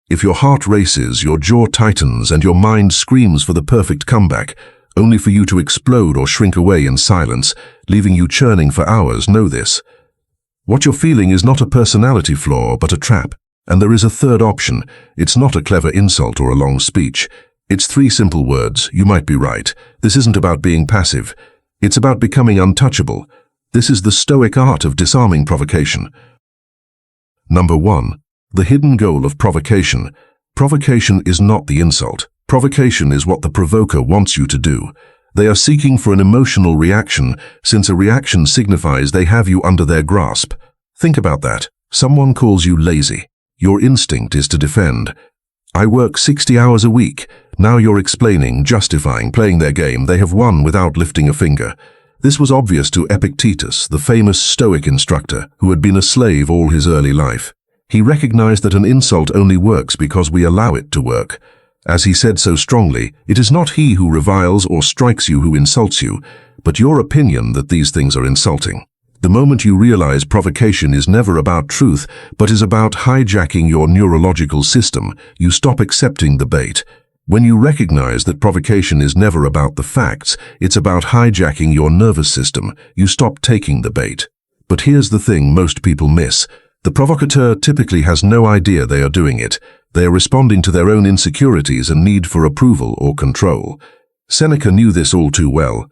If your heart races, your jaw tightens, and your mind screams for the perfect comeback, only for you to explode or shrink away in silence, leaving you churning for hours, know this. What you're feeling is not a personality flaw, but a trap. And there is a third option. It's not a clever insult or a long speech. It's 3 simple words. You might be right. This isn't about being passive. It's about becoming untouchable. This is the Stoic art of disarming provocation. Number 1. The hidden goal of provocation. Provocation is not the insult. Provocation is what the provoker wants you to do. They are seeking for an emotional reaction, since a reaction signifies they have you under their grasp. Think about that. Someone calls you lazy. Your instinct is to defend. I work 60 hours a week. Now you're explaining, justifying, playing their game. They have won without lifting a finger. This was obvious to Epictetus, the famous Stoic instructor, who had been a slave all his early life. He recognized that an insult only works because we allow it to work. As he said so strongly, it is not he who reviles or strikes you who insults you, but your opinion that these things are insulting. The moment you realize provocation is never about truth, but is about hijacking your neurological system, you stop accepting the bait. When you recognize that provocation is never about the facts, it's about hijacking your nervous system, you stop taking the bait. But here's the thing most people miss. The provocateur typically has no idea they are doing it. They are responding to their own insecurities and need for approval or control. Seneca knew this all too well.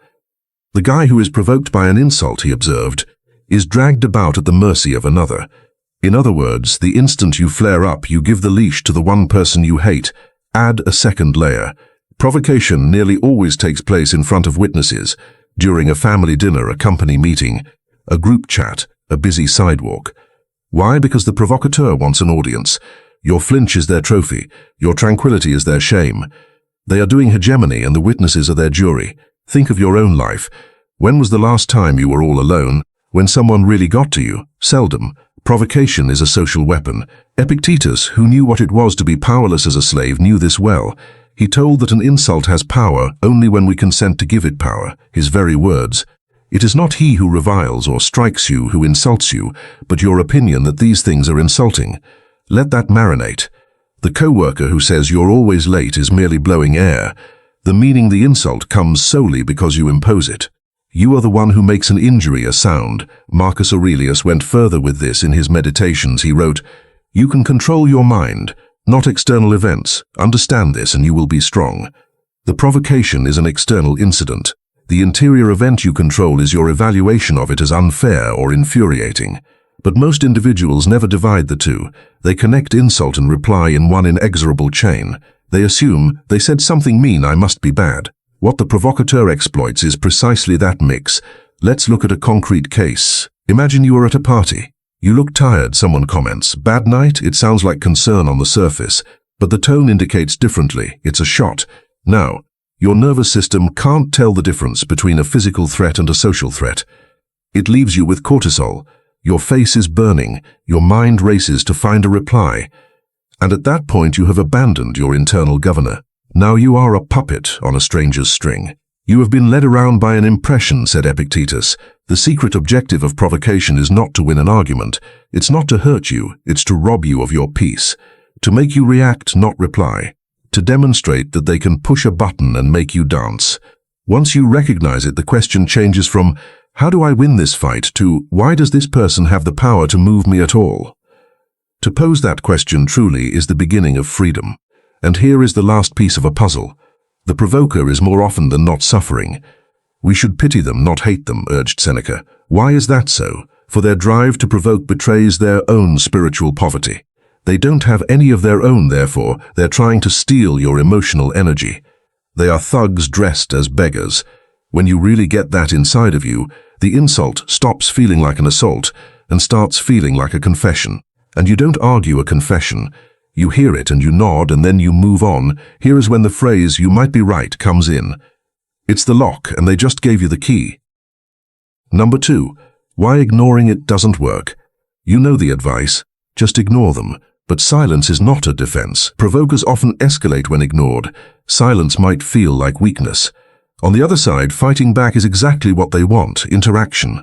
The guy who is provoked by an insult, he observed, is dragged about at the mercy of another. In other words, the instant you flare up, you give the leash to the one person you hate. Add a second layer. Provocation nearly always takes place in front of witnesses, during a family dinner, a company meeting, a group chat, a busy sidewalk. Why? Because the provocateur wants an audience. Your flinch is their trophy. Your tranquility is their shame. They are doing hegemony and the witnesses are their jury. Think of your own life. When was the last time you were all alone? When someone really got to you? Seldom. Provocation is a social weapon. Epictetus, who knew what it was to be powerless as a slave, knew this well. He told that an insult has power only when we consent to give it power, his very words. It is not he who reviles or strikes you who insults you, but your opinion that these things are insulting. Let that marinate. The co-worker who says you're always late is merely blowing air. The meaning the insult comes solely because you impose it. You are the one who makes an injury a sound. Marcus Aurelius went further with this in his Meditations. He wrote, "You can control your mind, not external events. Understand this and you will be strong." The provocation is an external incident. The interior event you control is your evaluation of it as unfair or infuriating. But most individuals never divide the two. They connect insult and reply in one inexorable chain. They assume, they said something mean, I must be bad. What the provocateur exploits is precisely that mix. Let's look at a concrete case. Imagine you are at a party. You look tired, someone comments. Bad night? It sounds like concern on the surface, but the tone indicates differently. It's a shot. Now, your nervous system can't tell the difference between a physical threat and a social threat. It leaves you with cortisol. Your face is burning. Your mind races to find a reply. And at that point you have abandoned your internal governor. Now you are a puppet on a stranger's string. You have been led around by an impression, said Epictetus. The secret objective of provocation is not to win an argument. It's not to hurt you. It's to rob you of your peace. To make you react, not reply. To demonstrate that they can push a button and make you dance. Once you recognize it, the question changes from, how do I win this fight, to, why does this person have the power to move me at all? To pose that question truly is the beginning of freedom. And here is the last piece of a puzzle. The provoker is more often than not suffering. We should pity them, not hate them, urged Seneca. Why is that so? For their drive to provoke betrays their own spiritual poverty. They don't have any of their own, therefore, they're trying to steal your emotional energy. They are thugs dressed as beggars. When you really get that inside of you, the insult stops feeling like an assault and starts feeling like a confession. And you don't argue a confession. You hear it and you nod and then you move on. Here is when the phrase, "you might be right," comes in. It's the lock and they just gave you the key. Number 2, why ignoring it doesn't work. You know the advice. Just ignore them. But silence is not a defense. Provokers often escalate when ignored. Silence might feel like weakness. On the other side, fighting back is exactly what they want, interaction.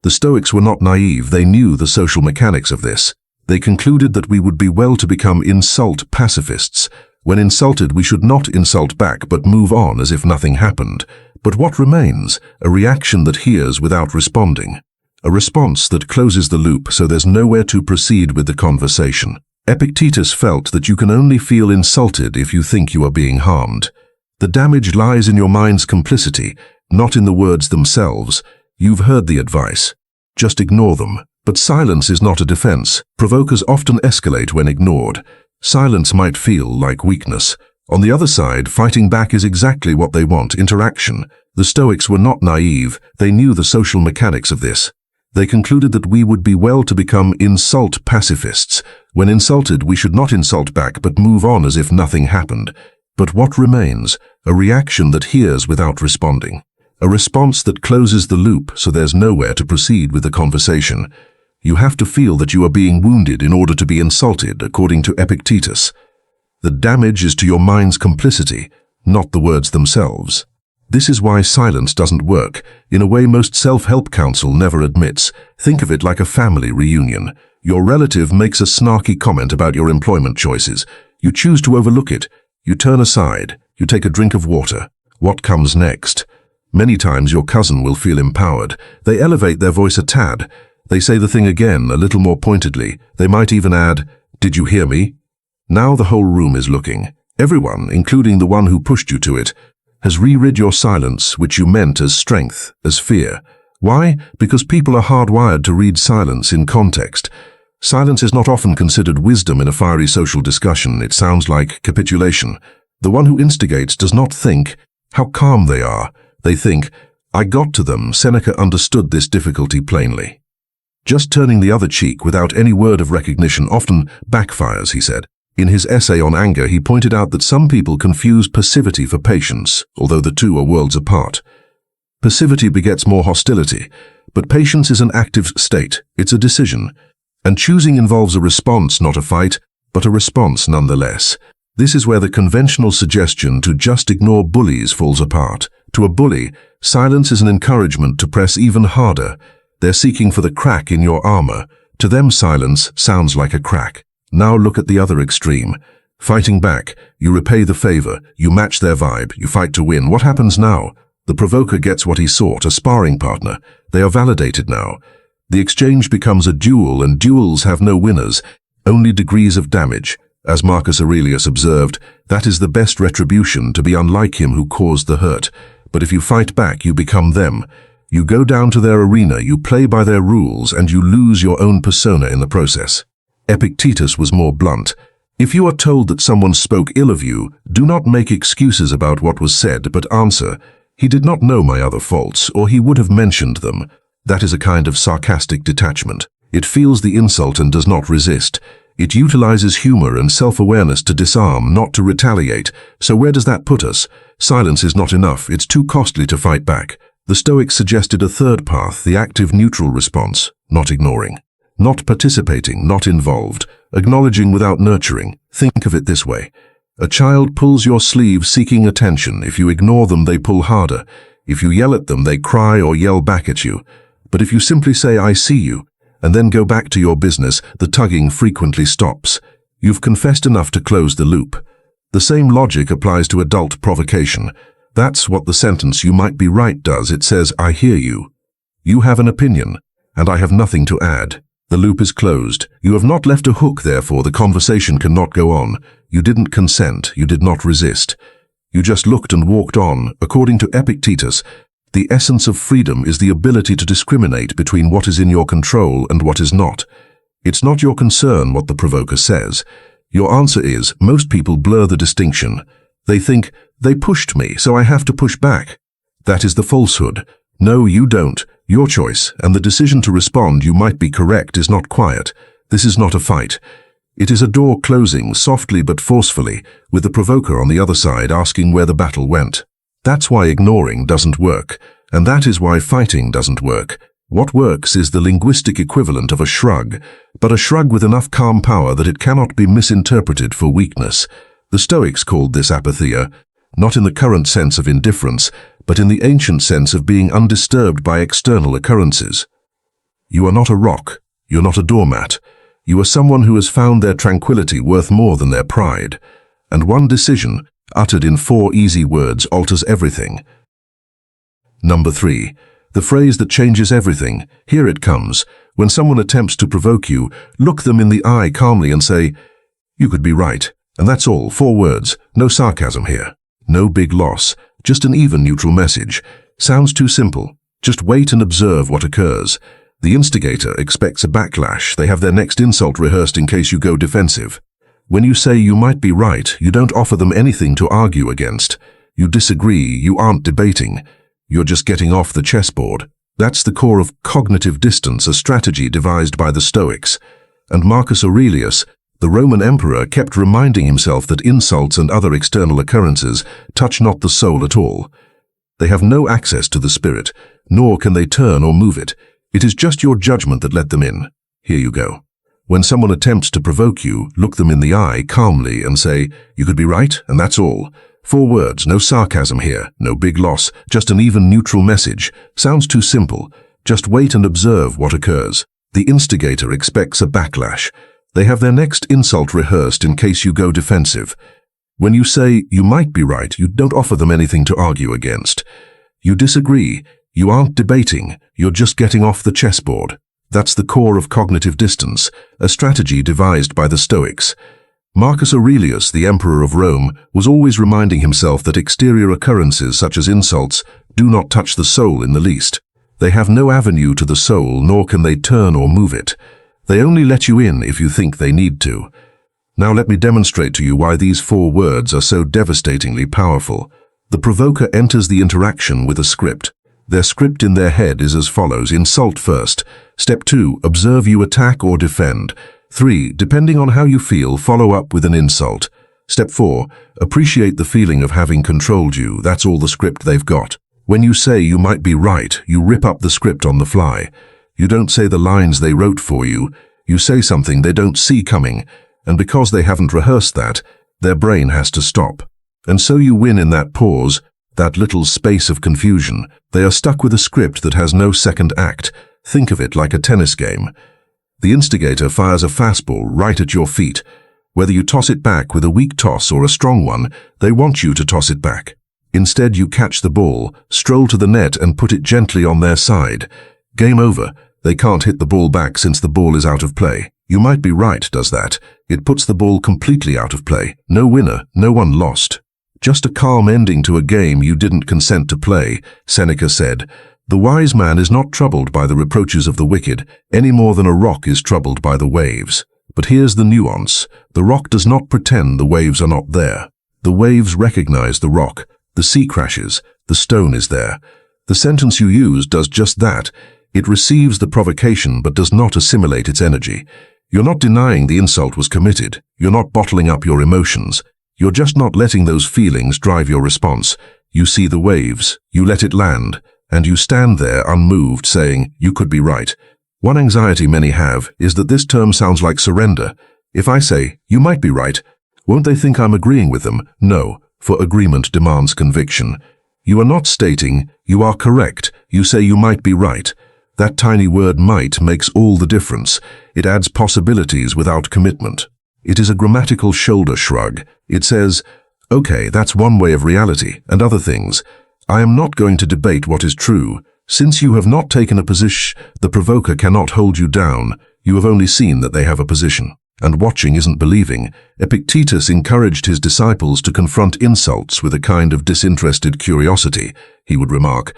The Stoics were not naive. They knew the social mechanics of this. They concluded that we would be well to become insult pacifists. When insulted, we should not insult back but move on as if nothing happened. But what remains? A reaction that hears without responding. A response that closes the loop so there's nowhere to proceed with the conversation. Epictetus felt that you can only feel insulted if you think you are being harmed. The damage lies in your mind's complicity, not in the words themselves. You've heard the advice. Just ignore them. But silence is not a defense. Provokers often escalate when ignored. Silence might feel like weakness. On the other side, fighting back is exactly what they want, interaction. The Stoics were not naive. They knew the social mechanics of this. They concluded that we would be well to become insult pacifists. When insulted, we should not insult back but move on as if nothing happened. But what remains? A reaction that hears without responding. A response that closes the loop so there's nowhere to proceed with the conversation. You have to feel that you are being wounded in order to be insulted, according to Epictetus. The damage is to your mind's complicity, not the words themselves. This is why silence doesn't work, in a way most self-help counsel never admits. Think of it like a family reunion. Your relative makes a snarky comment about your employment choices. You choose to overlook it. You turn aside. You take a drink of water. What comes next? Many times your cousin will feel empowered. They elevate their voice a tad. They say the thing again, a little more pointedly. They might even add, "Did you hear me?" Now the whole room is looking. Everyone, including the one who pushed you to it, has reread your silence, which you meant as strength, as fear. Why? Because people are hardwired to read silence in context. Silence is not often considered wisdom in a fiery social discussion. It sounds like capitulation. The one who instigates does not think, how calm they are. They think, I got to them. Seneca understood this difficulty plainly. Just turning the other cheek without any word of recognition often backfires, he said. In his essay on anger, he pointed out that some people confuse passivity for patience, although the two are worlds apart. Passivity begets more hostility, but patience is an active state. It's a decision. And choosing involves a response, not a fight, but a response nonetheless. This is where the conventional suggestion to just ignore bullies falls apart. To a bully, silence is an encouragement to press even harder. They're seeking for the crack in your armor. To them, silence sounds like a crack. Now look at the other extreme. Fighting back, you repay the favor, you match their vibe, you fight to win. What happens now? The provoker gets what he sought, a sparring partner. They are validated now. The exchange becomes a duel, and duels have no winners, only degrees of damage. As Marcus Aurelius observed, that is the best retribution, to be unlike him who caused the hurt. But if you fight back, you become them. You go down to their arena, you play by their rules, and you lose your own persona in the process. Epictetus was more blunt. If you are told that someone spoke ill of you, do not make excuses about what was said, but answer, he did not know my other faults, or he would have mentioned them. That is a kind of sarcastic detachment. It feels the insult and does not resist. It utilizes humor and self-awareness to disarm, not to retaliate. So where does that put us? Silence is not enough. It's too costly to fight back. The Stoics suggested a third path, the active neutral response, not ignoring. Not participating, not involved, acknowledging without nurturing. Think of it this way. A child pulls your sleeve seeking attention. If you ignore them, they pull harder. If you yell at them, they cry or yell back at you. But if you simply say, I see you, and then go back to your business, the tugging frequently stops. You've confessed enough to close the loop. The same logic applies to adult provocation. That's what the sentence "you might be right" does. It says, I hear you. You have an opinion, and I have nothing to add. The loop is closed. You have not left a hook, therefore the conversation cannot go on. You didn't consent. You did not resist. You just looked and walked on. According to Epictetus, the essence of freedom is the ability to discriminate between what is in your control and what is not. It's not your concern what the provoker says. Your answer is, most people blur the distinction. They think, they pushed me, so I have to push back. That is the falsehood. No, you don't. Your choice, and the decision to respond you might be correct, is not quiet. This is not a fight. It is a door closing, softly but forcefully, with the provoker on the other side asking where the battle went. That's why ignoring doesn't work, and that is why fighting doesn't work. What works is the linguistic equivalent of a shrug, but a shrug with enough calm power that it cannot be misinterpreted for weakness. The Stoics called this apatheia, not in the current sense of indifference, but in the ancient sense of being undisturbed by external occurrences. You are not a rock. You're not a doormat. You are someone who has found their tranquility worth more than their pride. And one decision, uttered in 4 easy words, alters everything. Number 3. The phrase that changes everything. Here it comes. When someone attempts to provoke you, look them in the eye calmly and say, "You could be right." And that's all. 4 words. No sarcasm here. No big loss. Just an even neutral message. Sounds too simple. Just wait and observe what occurs. The instigator expects a backlash. They have their next insult rehearsed in case you go defensive. When you say you might be right, you don't offer them anything to argue against. You disagree. You aren't debating. You're just getting off the chessboard. That's the core of cognitive distance, a strategy devised by the Stoics. And Marcus Aurelius, the Roman emperor, kept reminding himself that insults and other external occurrences touch not the soul at all. They have no access to the spirit, nor can they turn or move it. It is just your judgment that let them in. Here you go. When someone attempts to provoke you, look them in the eye calmly and say, "You could be right," and that's all. 4 words, no sarcasm here, no big loss, just an even neutral message. Sounds too simple. Just wait and observe what occurs. The instigator expects a backlash. They have their next insult rehearsed in case you go defensive. When you say you might be right, you don't offer them anything to argue against. You disagree. You aren't debating. You're just getting off the chessboard. That's the core of cognitive distance, a strategy devised by the Stoics. Marcus Aurelius, the emperor of Rome, was always reminding himself that exterior occurrences such as insults do not touch the soul in the least. They have no avenue to the soul, nor can they turn or move it. They only let you in if you think they need to. Now let me demonstrate to you why these 4 words are so devastatingly powerful. The provoker enters the interaction with a script. Their script in their head is as follows: insult first. Step 2, observe you attack or defend. 3, depending on how you feel, follow up with an insult. Step 4, appreciate the feeling of having controlled you. That's all the script they've got. When you say you might be right, you rip up the script on the fly. You don't say the lines they wrote for you. You say something they don't see coming. And because they haven't rehearsed that, their brain has to stop. And so you win in that pause, that little space of confusion. They are stuck with a script that has no second act. Think of it like a tennis game. The instigator fires a fastball right at your feet. Whether you toss it back with a weak toss or a strong one, they want you to toss it back. Instead, you catch the ball, stroll to the net and put it gently on their side. Game over. They can't hit the ball back since the ball is out of play. You might be right does that. It puts the ball completely out of play. No winner, no one lost. Just a calm ending to a game you didn't consent to play. Seneca said, "The wise man is not troubled by the reproaches of the wicked, any more than a rock is troubled by the waves." But here's the nuance. The rock does not pretend the waves are not there. The waves recognize the rock. The sea crashes. The stone is there. The sentence you use does just that. It receives the provocation but does not assimilate its energy. You're not denying the insult was committed. You're not bottling up your emotions. You're just not letting those feelings drive your response. You see the waves, you let it land, and you stand there unmoved saying, "You could be right." One anxiety many have is that this term sounds like surrender. If I say, "You might be right," won't they think I'm agreeing with them? No, for agreement demands conviction. You are not stating, "You are correct." You say, "You might be right." That tiny word "might" makes all the difference. It adds possibilities without commitment. It is a grammatical shoulder shrug. It says, "Okay, that's one way of reality, and other things. I am not going to debate what is true. Since you have not taken a position, the provoker cannot hold you down. You have only seen that they have a position. And watching isn't believing." Epictetus encouraged his disciples to confront insults with a kind of disinterested curiosity. He would remark,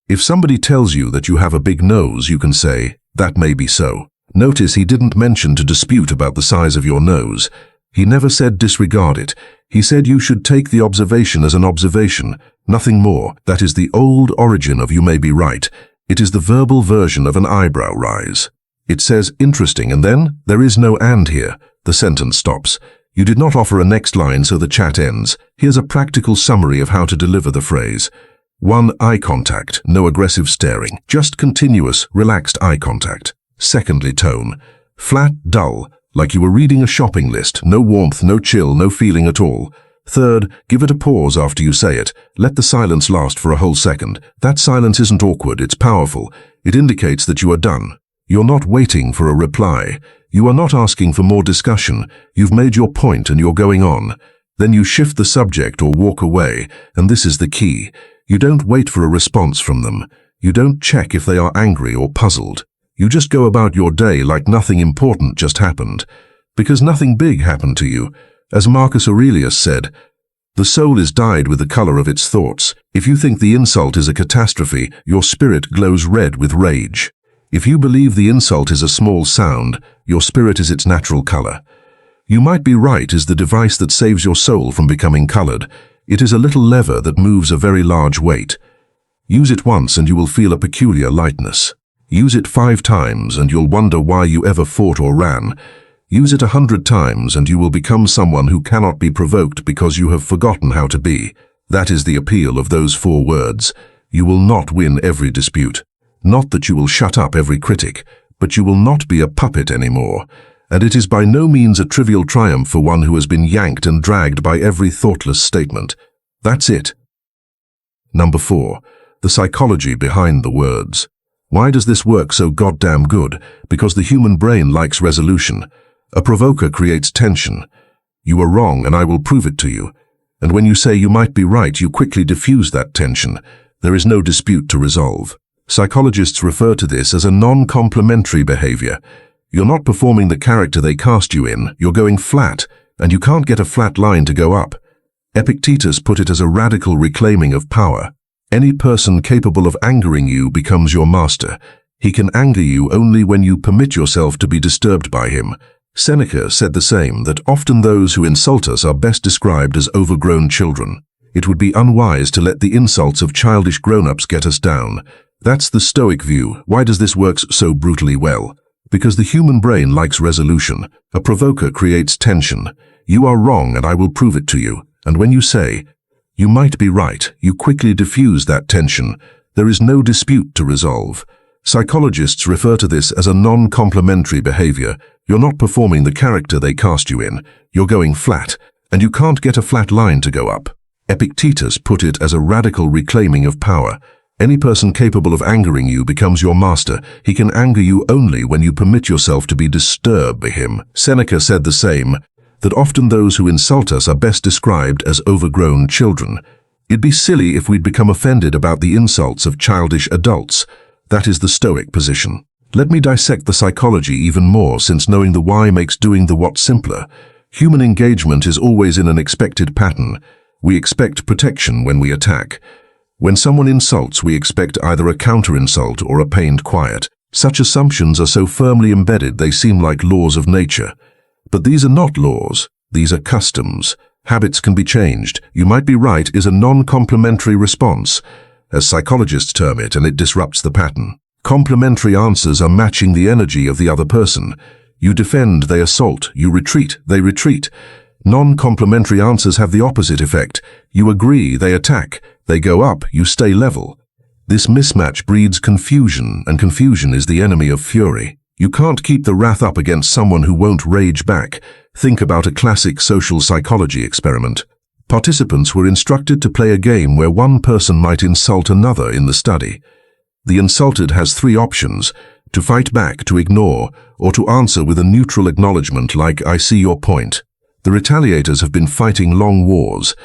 "If somebody tells you that you have a big nose, you can say, 'That may be so.'" Notice he didn't mention to dispute about the size of your nose. He never said disregard it. He said you should take the observation as an observation, nothing more. That is the old origin of "you may be right." It is the verbal version of an eyebrow rise. It says interesting, and then there is no "and" here. The sentence stops. You did not offer a next line, so the chat ends. Here's a practical summary of how to deliver the phrase. 1. Eye contact, no aggressive staring, just continuous, relaxed eye contact. Secondly, tone. Flat, dull, like you were reading a shopping list, no warmth, no chill, no feeling at all. Third, give it a pause after you say it. Let the silence last for a whole second. That silence isn't awkward, it's powerful. It indicates that you are done. You're not waiting for a reply. You are not asking for more discussion. You've made your point and you're going on. Then you shift the subject or walk away, and this is the key. You don't wait for a response from them. You don't check if they are angry or puzzled. You just go about your day like nothing important just happened. Because nothing big happened to you. As Marcus Aurelius said, the soul is dyed with the color of its thoughts. If you think the insult is a catastrophe, your spirit glows red with rage. If you believe the insult is a small sound, your spirit is its natural color. You might be right is the device that saves your soul from becoming colored. It is a little lever that moves a very large weight. Use it once and you will feel a peculiar lightness. Use it 5 times and you'll wonder why you ever fought or ran. Use it 100 times and you will become someone who cannot be provoked because you have forgotten how to be. That is the appeal of those 4 words. You will not win every dispute. Not that you will shut up every critic, but you will not be a puppet anymore. And it is by no means a trivial triumph for one who has been yanked and dragged by every thoughtless statement. That's it. Number 4. The psychology behind the words. Why does this work so goddamn good? Because the human brain likes resolution. A provoker creates tension. You are wrong and I will prove it to you. And when you say you might be right, you quickly diffuse that tension. There is no dispute to resolve. Psychologists refer to this as a non-complementary behavior. You're not performing the character they cast you in, you're going flat, and you can't get a flat line to go up. Epictetus put it as a radical reclaiming of power. Any person capable of angering you becomes your master. He can anger you only when you permit yourself to be disturbed by him. Seneca said the same, that often those who insult us are best described as overgrown children. It would be unwise to let the insults of childish grown-ups get us down. That's the Stoic view. Why does this work so brutally well? Because the human brain likes resolution. A provoker creates tension. You are wrong and I will prove it to you. And when you say, you might be right, you quickly diffuse that tension. There is no dispute to resolve. Psychologists refer to this as a non-complementary behavior. You're not performing the character they cast you in. You're going flat, and you can't get a flat line to go up. Epictetus put it as a radical reclaiming of power. Any person capable of angering you becomes your master. He can anger you only when you permit yourself to be disturbed by him. Seneca said the same, that often those who insult us are best described as overgrown children. It'd be silly if we'd become offended about the insults of childish adults. That is the Stoic position. Let me dissect the psychology even more, since knowing the why makes doing the what simpler. Human engagement is always in an expected pattern. We expect protection when we attack. When someone insults, we expect either a counter-insult or a pained quiet. Such assumptions are so firmly embedded they seem like laws of nature. But these are not laws. These are customs. Habits can be changed. You might be right is a non-complementary response, as psychologists term it, and it disrupts the pattern. Complementary answers are matching the energy of the other person. You defend, they assault. You retreat, they retreat. Non-complementary answers have the opposite effect. You agree, they attack. They go up, you stay level. This mismatch breeds confusion, and confusion is the enemy of fury. You can't keep the wrath up against someone who won't rage back. Think about a classic social psychology experiment. Participants were instructed to play a game where one person might insult another in the study. The insulted has 3 options: to fight back, to ignore, or to answer with a neutral acknowledgement like, I see your point. The retaliators have been fighting long wars.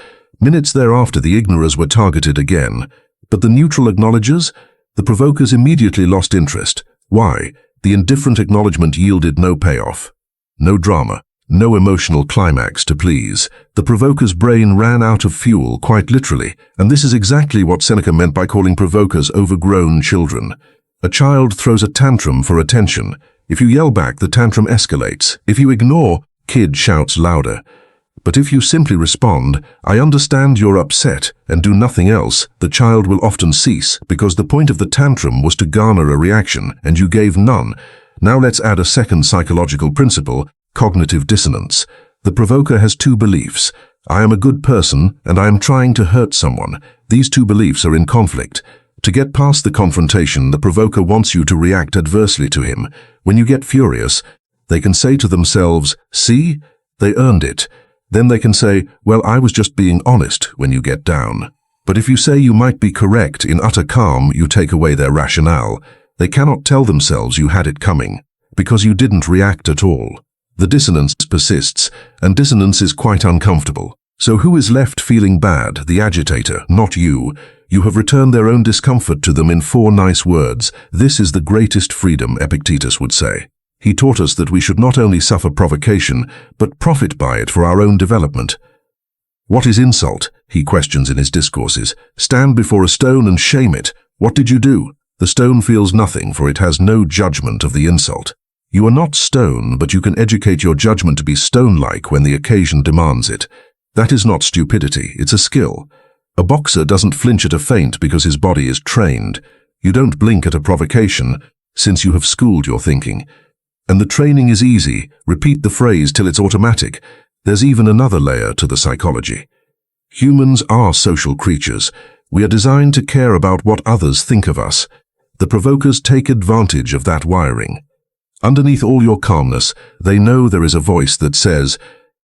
Minutes thereafter, the ignorers were targeted again. But the neutral acknowledgers? The provokers immediately lost interest. Why? The indifferent acknowledgement yielded no payoff. No drama. No emotional climax to please. The provoker's brain ran out of fuel, quite literally, and this is exactly what Seneca meant by calling provokers overgrown children. A child throws a tantrum for attention. If you yell back, the tantrum escalates. If you ignore, kid shouts louder. But if you simply respond, I understand you're upset, and do nothing else, the child will often cease, because the point of the tantrum was to garner a reaction, and you gave none. Now let's add a second psychological principle: cognitive dissonance. The provoker has 2 beliefs. I am a good person, and I am trying to hurt someone. These 2 beliefs are in conflict. To get past the confrontation, the provoker wants you to react adversely to him. When you get furious, they can say to themselves, see, they earned it. Then they can say, well, I was just being honest when you get down. But if you say you might be correct in utter calm, you take away their rationale. They cannot tell themselves you had it coming, because you didn't react at all. The dissonance persists, and dissonance is quite uncomfortable. So who is left feeling bad? The agitator, not you. You have returned their own discomfort to them in 4 nice words. This is the greatest freedom, Epictetus would say. He taught us that we should not only suffer provocation, but profit by it for our own development. What is insult? He questions in his discourses. Stand before a stone and shame it. What did you do? The stone feels nothing, for it has no judgment of the insult. You are not stone, but you can educate your judgment to be stone-like when the occasion demands it. That is not stupidity, it's a skill. A boxer doesn't flinch at a feint because his body is trained. You don't blink at a provocation, since you have schooled your thinking. And the training is easy. Repeat the phrase till it's automatic. There's even another layer to the psychology. Humans are social creatures. We are designed to care about what others think of us. The provokers take advantage of that wiring. Underneath all your calmness, they know there is a voice that says,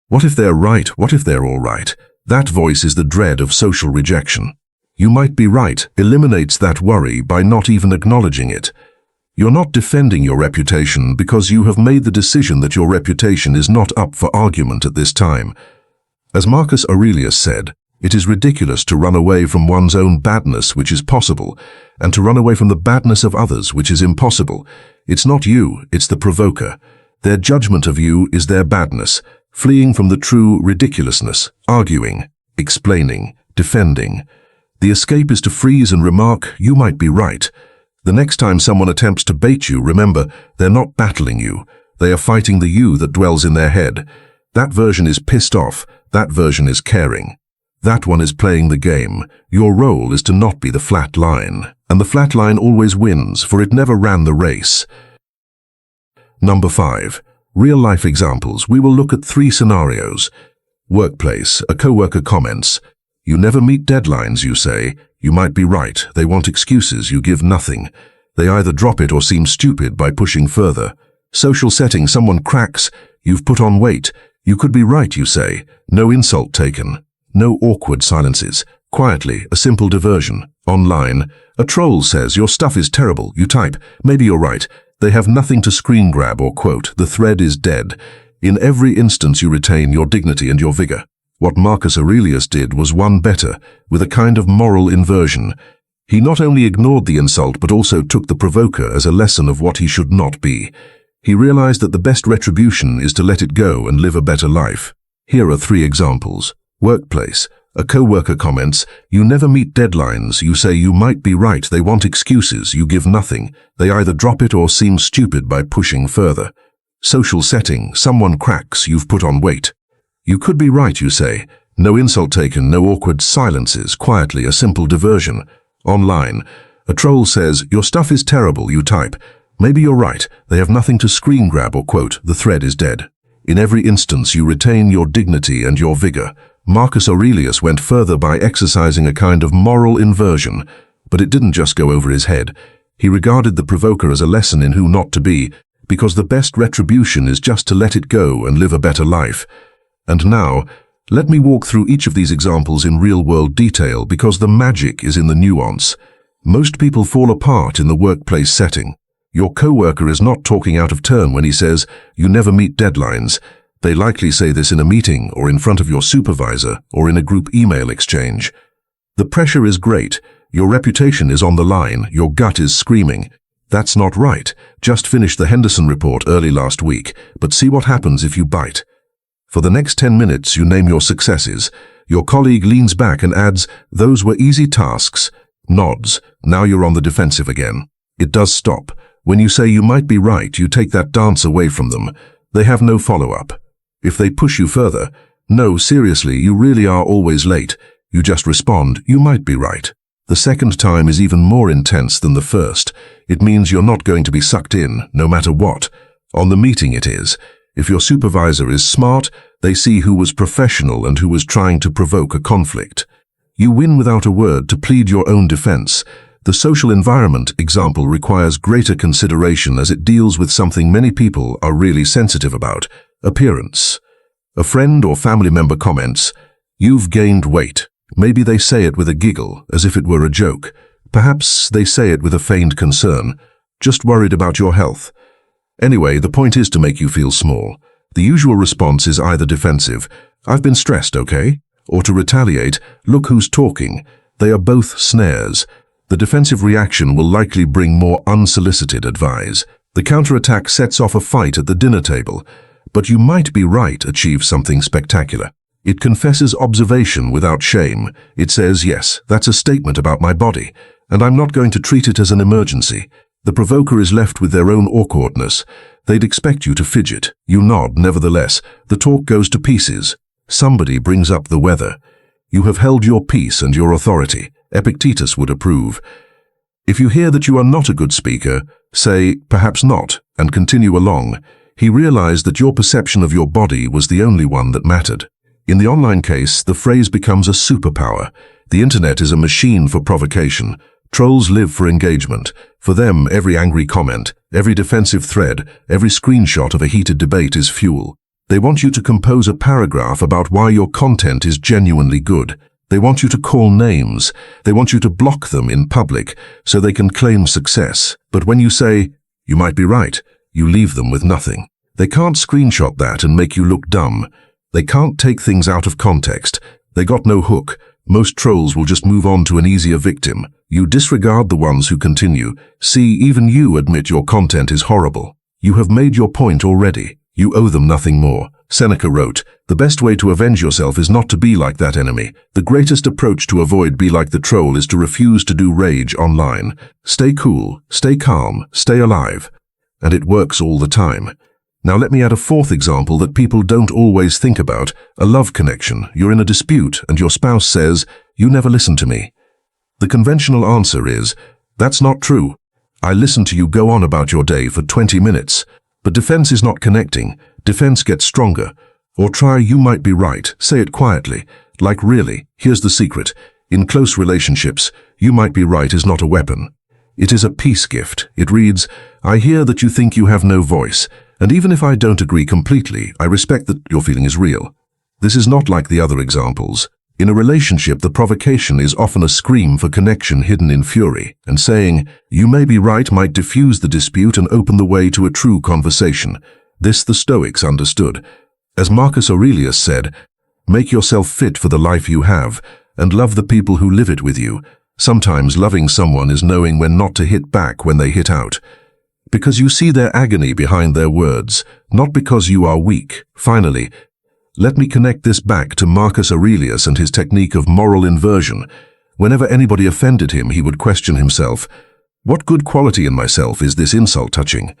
"What if they're right? What if they're all right?" That voice is the dread of social rejection. You might be right eliminates that worry by not even acknowledging it. You're not defending your reputation because you have made the decision that your reputation is not up for argument at this time. As Marcus Aurelius said, it is ridiculous to run away from one's own badness, which is possible, and to run away from the badness of others, which is impossible. It's not you, it's the provoker. Their judgment of you is their badness, fleeing from the true ridiculousness, arguing, explaining, defending. The escape is to freeze and remark, "You might be right." The next time someone attempts to bait you, remember, they're not battling you. They are fighting the you that dwells in their head. That version is pissed off, that version is caring. That one is playing the game. Your role is to not be the flat line. And the flat line always wins, for it never ran the race. Number 5. Real-life examples. We will look at 3 scenarios. Workplace. A coworker comments, "You never meet deadlines," you say. "You might be right. They want excuses. You give nothing. They either drop it or seem stupid by pushing further." Social setting. Someone cracks, "You've put on weight." "You could be right," you say. No insult taken. No awkward silences. Quietly, a simple diversion. Online. A troll says, "Your stuff is terrible." You type, "Maybe you're right." They have nothing to screen grab or quote. The thread is dead. In every instance you retain your dignity and your vigor. What Marcus Aurelius did was one better, with a kind of moral inversion. He not only ignored the insult but also took the provoker as a lesson of what he should not be. He realized that the best retribution is to let it go and live a better life. Here are 3 examples. Workplace. A coworker comments, "You never meet deadlines." You say, "You might be right. They want excuses." You give nothing. They either drop it or seem stupid by pushing further. Social setting. Someone cracks, "You've put on weight." You could be right, you say. No insult taken, no awkward silences. Quietly, a simple diversion. Online. A troll says, "Your stuff is terrible." You type, "Maybe you're right." They have nothing to screen grab or quote. The thread is dead. In every instance you retain your dignity and your vigor. Marcus Aurelius went further by exercising a kind of moral inversion, but it didn't just go over his head. He regarded the provoker as a lesson in who not to be, because the best retribution is just to let it go and live a better life. And now, let me walk through each of these examples in real-world detail, because the magic is in the nuance. Most people fall apart in the workplace setting. Your coworker is not talking out of turn when he says, "You never meet deadlines." They likely say this in a meeting or in front of your supervisor or in a group email exchange. The pressure is great. Your reputation is on the line. Your gut is screaming, "That's not right. Just finished the Henderson report early last week, but see what happens if you bite." For the next 10 minutes, you name your successes. Your colleague leans back and adds, "Those were easy tasks," nods. Now you're on the defensive again. It does stop. When you say you might be right, you take that dance away from them. They have no follow-up. If they push you further, "No, seriously, you really are always late," you just respond, "You might be right." The second time is even more intense than the first. It means you're not going to be sucked in, no matter what. On the meeting it is. If your supervisor is smart, they see who was professional and who was trying to provoke a conflict. You win without a word to plead your own defense. The social environment example requires greater consideration as it deals with something many people are really sensitive about: appearance. A friend or family member comments, "You've gained weight." Maybe they say it with a giggle, as if it were a joke. Perhaps they say it with a feigned concern. just worried about your health. Anyway, the point is to make you feel small. The usual response is either defensive, "I've been stressed, okay?" or to retaliate, "Look who's talking." They are both snares. The defensive reaction will likely bring more unsolicited advice. The counterattack sets off a fight at the dinner table. "But you might be right" achieves something spectacular. It confesses observation without shame. It says, "Yes, that's a statement about my body, and I'm not going to treat it as an emergency." The provoker is left with their own awkwardness. They'd expect you to fidget. You nod, nevertheless. The talk goes to pieces. Somebody brings up the weather. You have held your peace and your authority. Epictetus would approve. If you hear that you are not a good speaker, say, "Perhaps not," and continue along. He realized that your perception of your body was the only one that mattered. In the online case, the phrase becomes a superpower. The internet is a machine for provocation. Trolls live for engagement. For them, every angry comment, every defensive thread, every screenshot of a heated debate is fuel. They want you to compose a paragraph about why your content is genuinely good. They want you to call names. They want you to block them in public so they can claim success. But when you say, "You might be right," you leave them with nothing. They can't screenshot that and make you look dumb. They can't take things out of context. They got no hook. Most trolls will just move on to an easier victim. You disregard the ones who continue. See, even you admit your content is horrible. You have made your point already. You owe them nothing more. Seneca wrote, "The best way to avenge yourself is not to be like that enemy. The greatest approach to avoid be like the troll is to refuse to do rage online. Stay cool, stay calm, stay alive." And it works all the time. Now let me add a fourth example that people don't always think about, a love connection. You're in a dispute and your spouse says, "You never listen to me." The conventional answer is, "That's not true. I listened to you go on about your day for 20 minutes. But defense is not connecting. Defense gets stronger. Or try, "You might be right." Say it quietly. Like, really, here's the secret. In close relationships, "You might be right" is not a weapon. It is a peace gift. It reads, "I hear that you think you have no voice. And even if I don't agree completely, I respect that your feeling is real." This is not like the other examples. In a relationship, the provocation is often a scream for connection hidden in fury, and saying, "You may be right" might diffuse the dispute and open the way to a true conversation. This the Stoics understood. As Marcus Aurelius said, "Make yourself fit for the life you have, and love the people who live it with you." Sometimes loving someone is knowing when not to hit back when they hit out. Because you see their agony behind their words, not because you are weak. Finally, let me connect this back to Marcus Aurelius and his technique of moral inversion. Whenever anybody offended him, he would question himself, "What good quality in myself is this insult touching?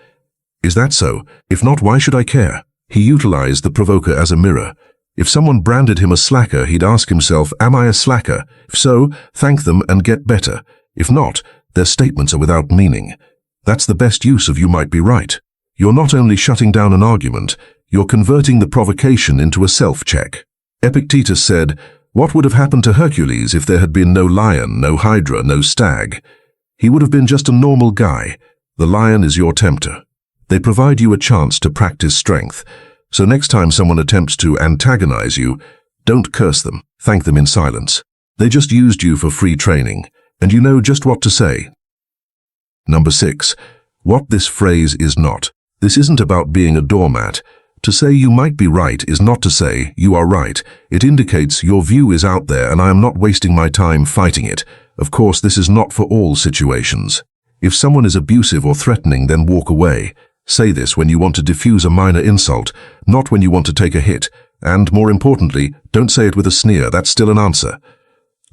Is that so? If not, why should I care?" He utilized the provoker as a mirror. If someone branded him a slacker, he'd ask himself, "Am I a slacker? If so, thank them and get better. If not, their statements are without meaning." That's the best use of "you might be right." You're not only shutting down an argument, you're converting the provocation into a self-check. Epictetus said, "What would have happened to Hercules if there had been no lion, no hydra, no stag? He would have been just a normal guy. The lion is your tempter." They provide you a chance to practice strength. So next time someone attempts to antagonize you, don't curse them, thank them in silence. They just used you for free training, and you know just what to say. Number 6. What this phrase is not. This isn't about being a doormat. To say "you might be right" is not to say "you are right." It indicates your view is out there and I am not wasting my time fighting it. Of course, this is not for all situations. If someone is abusive or threatening, then walk away. Say this when you want to diffuse a minor insult, not when you want to take a hit. And, more importantly, don't say it with a sneer. That's still an answer.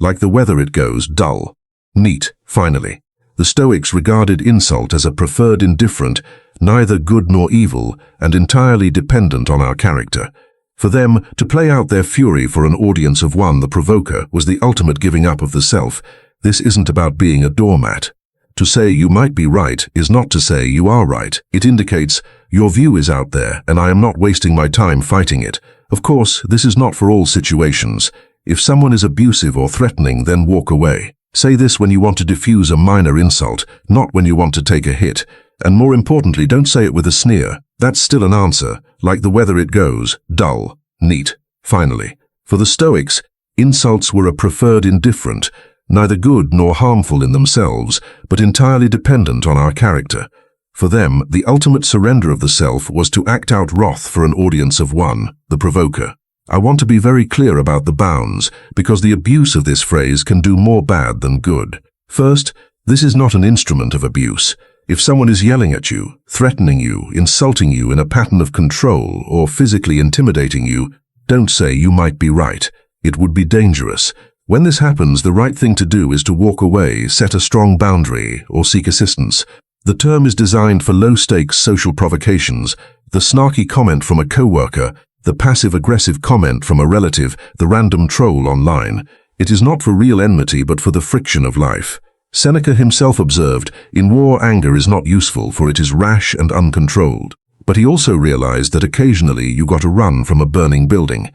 Like the weather, it goes dull. Neat, finally. The Stoics regarded insult as a preferred indifferent, neither good nor evil, and entirely dependent on our character. For them, to play out their fury for an audience of one, the provoker, was the ultimate giving up of the self. This isn't about being a doormat. To say "you might be right" is not to say "you are right." It indicates your view is out there and I am not wasting my time fighting it. Of course, this is not for all situations. If someone is abusive or threatening, then walk away. Say this when you want to diffuse a minor insult, not when you want to take a hit. And more importantly, don't say it with a sneer. That's still an answer. Like the weather, it goes dull. Neat. Finally. For the Stoics, insults were a preferred indifferent. neither good nor harmful in themselves, but entirely dependent on our character. For them, the ultimate surrender of the self was to act out wrath for an audience of one, the provoker. I want to be very clear about the bounds, because the abuse of this phrase can do more bad than good. First, this is not an instrument of abuse. If someone is yelling at you, threatening you, insulting you in a pattern of control, or physically intimidating you, don't say you might be right. It would be dangerous. When this happens, the right thing to do is to walk away, set a strong boundary, or seek assistance. The term is designed for low-stakes social provocations, the snarky comment from a coworker, the passive-aggressive comment from a relative, the random troll online. It is not for real enmity but for the friction of life. Seneca himself observed, "In war anger is not useful, for it is rash and uncontrolled." But he also realized that occasionally you got to run from a burning building.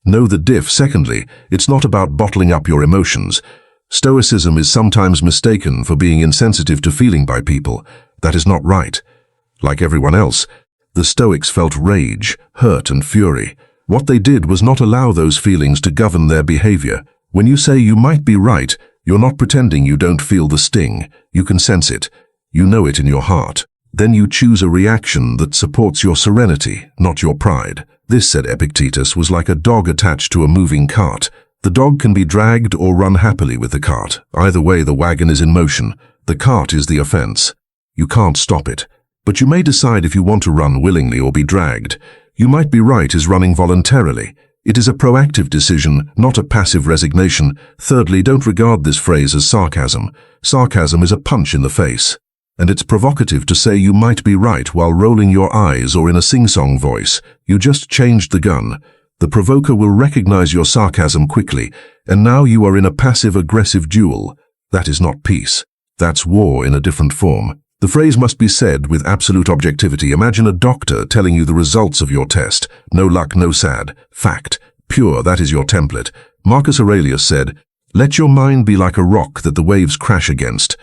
Know the diff. Secondly, it's not about bottling up your emotions. Stoicism is sometimes mistaken for being insensitive to feeling by people. That is not right. Like everyone else, the Stoics felt rage, hurt, and fury. What they did was not allow those feelings to govern their behavior. When you say you might be right, you're not pretending you don't feel the sting. You can sense it. You know it in your heart. Then you choose a reaction that supports your serenity, not your pride. This, said Epictetus, was like a dog attached to a moving cart. The dog can be dragged or run happily with the cart. Either way, the wagon is in motion. The cart is the offense. You can't stop it. But you may decide if you want to run willingly or be dragged. You might be right is running voluntarily. It is a proactive decision, not a passive resignation. Thirdly, don't regard this phrase as sarcasm. Sarcasm is a punch in the face. And it's provocative to say you might be right while rolling your eyes or in a sing-song voice. You just changed the gun. The provoker will recognize your sarcasm quickly, and now you are in a passive-aggressive duel. That is not peace. That's war in a different form. The phrase must be said with absolute objectivity. Imagine a doctor telling you the results of your test. No luck, no sad. Fact. Pure, that is your template. Marcus Aurelius said, "Let your mind be like a rock that the waves crash against."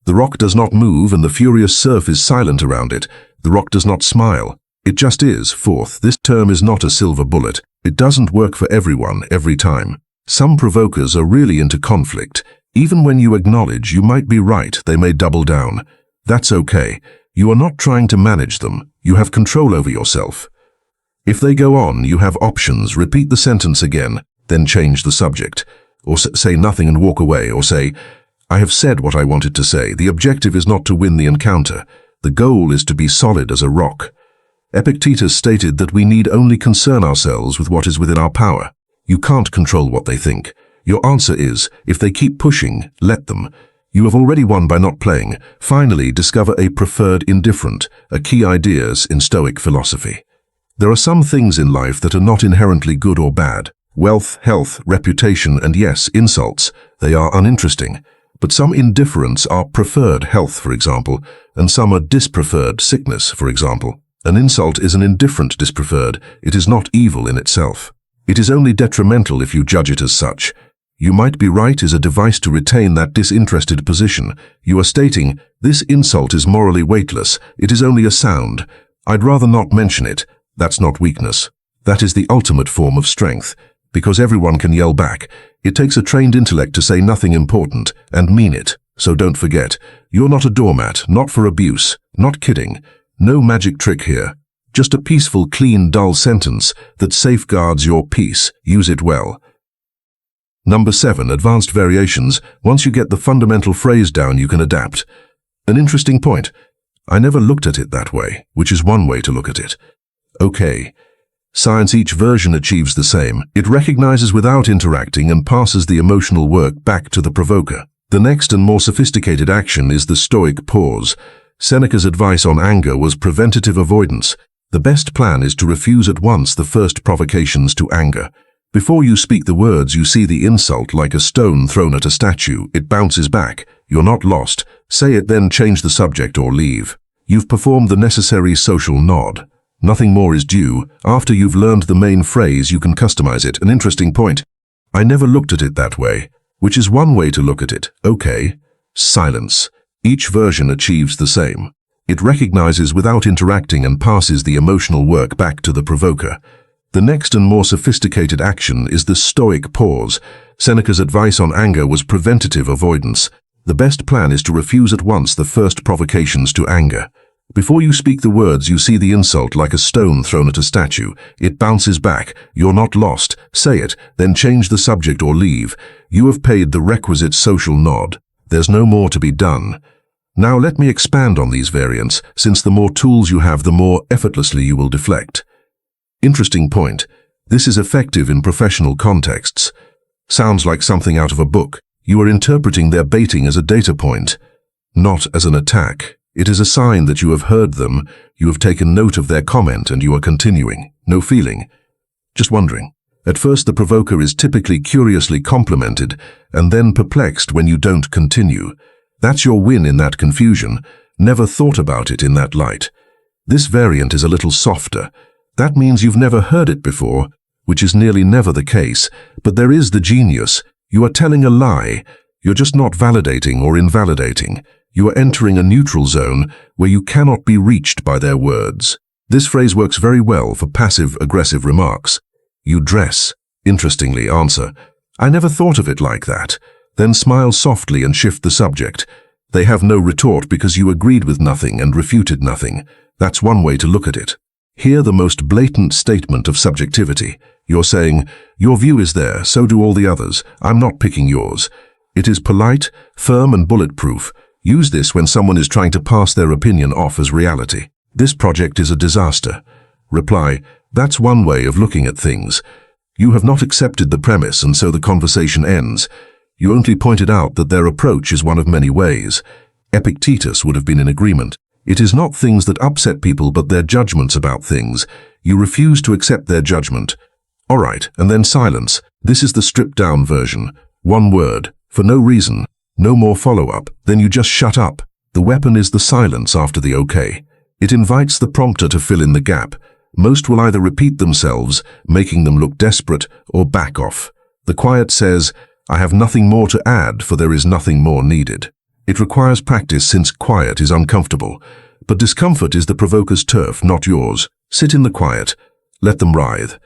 The rock does not move and the furious surf is silent around it. The rock does not smile. It just is. Fourth, this term is not a silver bullet. It doesn't work for everyone, every time. Some provokers are really into conflict. Even when you acknowledge you might be right, they may double down. That's okay. You are not trying to manage them. You have control over yourself. If they go on, you have options. Repeat the sentence again, then change the subject. Or say nothing and walk away, or say, "I have said what I wanted to say." The objective is not to win the encounter. The goal is to be solid as a rock. Epictetus stated that we need only concern ourselves with what is within our power. You can't control what they think. Your answer is, if they keep pushing, let them. You have already won by not playing. Finally, discover a preferred indifferent, a key idea in Stoic philosophy. There are some things in life that are not inherently good or bad. Wealth, health, reputation, and yes, insults. They are uninteresting. But some indifferents are preferred, health, for example, and some are dispreferred, sickness, for example. An insult is an indifferent dispreferred. It is not evil in itself. It is only detrimental if you judge it as such. You might be right is a device to retain that disinterested position. You are stating, this insult is morally weightless. It is only a sound. I'd rather not mention it. That's not weakness. That is the ultimate form of strength. Because everyone can yell back. It takes a trained intellect to say nothing important and mean it. So don't forget, you're not a doormat, not for abuse. Not kidding. No magic trick here. Just a peaceful, clean, dull sentence that safeguards your peace. Use it well. Number 7, advanced variations. Once you get the fundamental phrase down, you can adapt. An interesting point. I never looked at it that way, which is one way to look at it. Okay. Science, each version achieves the same. It recognizes without interacting and passes the emotional work back to the provoker. The next and more sophisticated action is the Stoic pause. Seneca's advice on anger was preventative avoidance. The best plan is to refuse at once the first provocations to anger. Before you speak the words, you see the insult like a stone thrown at a statue. It bounces back. You're not lost. Say it, then change the subject or leave. You've performed the necessary social nod. Nothing more is due. After you've learned the main phrase, you can customize it. An interesting point. I never looked at it that way, which is one way to look at it. Okay. Silence. Each version achieves the same. It recognizes without interacting and passes the emotional work back to the provoker. The next and more sophisticated action is the Stoic pause. Seneca's advice on anger was preventative avoidance. The best plan is to refuse at once the first provocations to anger. Before you speak the words, you see the insult like a stone thrown at a statue. It bounces back. You're not lost. Say it, then change the subject or leave. You have paid the requisite social nod. There's no more to be done. Now let me expand on these variants, since the more tools you have, the more effortlessly you will deflect. Interesting point. This is effective in professional contexts. Sounds like something out of a book. You are interpreting their baiting as a data point, not as an attack. It is a sign that you have heard them, you have taken note of their comment, and you are continuing. No feeling. Just wondering. At first the provoker is typically curiously complimented, and then perplexed when you don't continue. That's your win in that confusion. Never thought about it in that light. This variant is a little softer. That means you've never heard it before, which is nearly never the case, but there is the genius. You are telling a lie. You're just not validating or invalidating. You are entering a neutral zone where you cannot be reached by their words. This phrase works very well for passive-aggressive remarks. You dress. Interestingly, answer, "I never thought of it like that." Then smile softly and shift the subject. They have no retort because you agreed with nothing and refuted nothing. That's one way to look at it. Here the most blatant statement of subjectivity. You're saying, "Your view is there, so do all the others. I'm not picking yours." It is polite, firm and bulletproof. Use this when someone is trying to pass their opinion off as reality. "This project is a disaster." Reply, "That's one way of looking at things." You have not accepted the premise, and so the conversation ends. You only pointed out that their approach is one of many ways. Epictetus would have been in agreement. It is not things that upset people but their judgments about things. You refuse to accept their judgment. All right, and then silence. This is the stripped-down version. One word, for no reason. No more follow-up, then you just shut up. The weapon is the silence after the okay. It invites the prompter to fill in the gap. Most will either repeat themselves, making them look desperate, or back off. The quiet says, "I have nothing more to add, for there is nothing more needed." It requires practice since quiet is uncomfortable. But discomfort is the provoker's turf, not yours. Sit in the quiet. Let them writhe.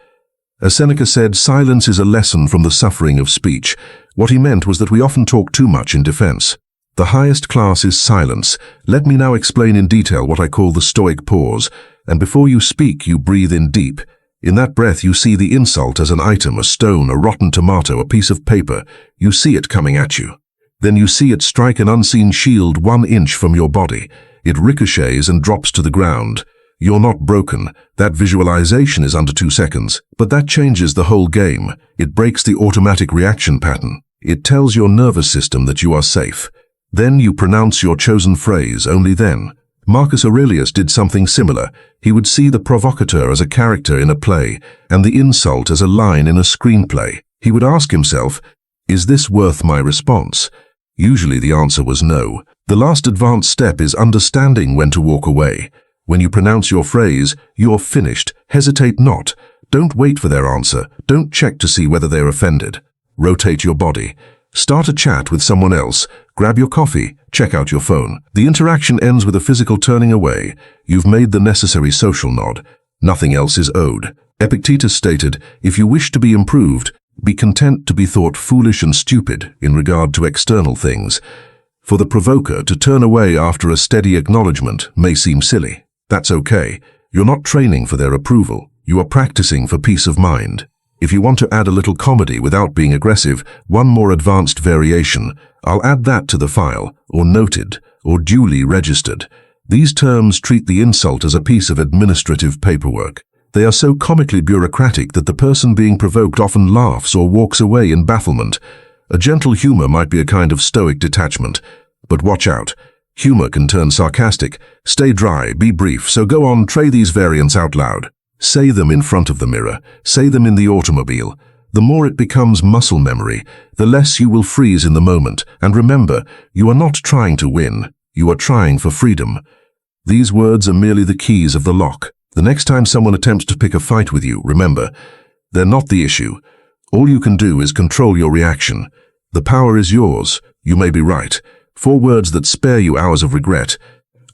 As Seneca said, silence is a lesson from the suffering of speech. What he meant was that we often talk too much in defense. The highest class is silence. Let me now explain in detail what I call the Stoic pause. And before you speak, you breathe in deep. In that breath, you see the insult as an item, a stone, a rotten tomato, a piece of paper. You see it coming at you. Then you see it strike an unseen shield 1 inch from your body. It ricochets and drops to the ground. You're not broken. That visualization is under 2 seconds. But that changes the whole game. It breaks the automatic reaction pattern. It tells your nervous system that you are safe. Then you pronounce your chosen phrase, only then. Marcus Aurelius did something similar. He would see the provocateur as a character in a play, and the insult as a line in a screenplay. He would ask himself, "Is this worth my response?" Usually the answer was no. The last advanced step is understanding when to walk away. When you pronounce your phrase, you're finished. Hesitate not. Don't wait for their answer. Don't check to see whether they're offended. Rotate your body. Start a chat with someone else. Grab your coffee. Check out your phone. The interaction ends with a physical turning away. You've made the necessary social nod. Nothing else is owed. Epictetus stated, "If you wish to be improved, be content to be thought foolish and stupid in regard to external things." For the provoker, to turn away after a steady acknowledgement may seem silly. That's okay. You're not training for their approval. You are practicing for peace of mind. If you want to add a little comedy without being aggressive, one more advanced variation, I'll add that to the file, or noted, or duly registered. These terms treat the insult as a piece of administrative paperwork. They are so comically bureaucratic that the person being provoked often laughs or walks away in bafflement. A gentle humor might be a kind of stoic detachment. But watch out. Humor can turn sarcastic. Stay dry, be brief, so go on, try these variants out loud. Say them in front of the mirror. Say them in the automobile. The more it becomes muscle memory, the less you will freeze in the moment. And remember, you are not trying to win. You are trying for freedom. These words are merely the keys of the lock. The next time someone attempts to pick a fight with you, remember, they're not the issue. All you can do is control your reaction. The power is yours. You may be right. 4 words that spare you hours of regret.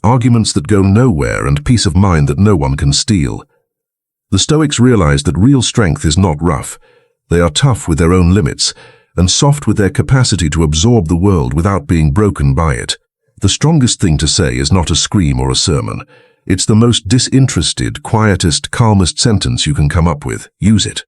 Arguments that go nowhere and peace of mind that no one can steal. The Stoics realized that real strength is not rough. They are tough with their own limits. and soft with their capacity to absorb the world without being broken by it. The strongest thing to say is not a scream or a sermon. It's the most disinterested, quietest, calmest sentence you can come up with. Use it.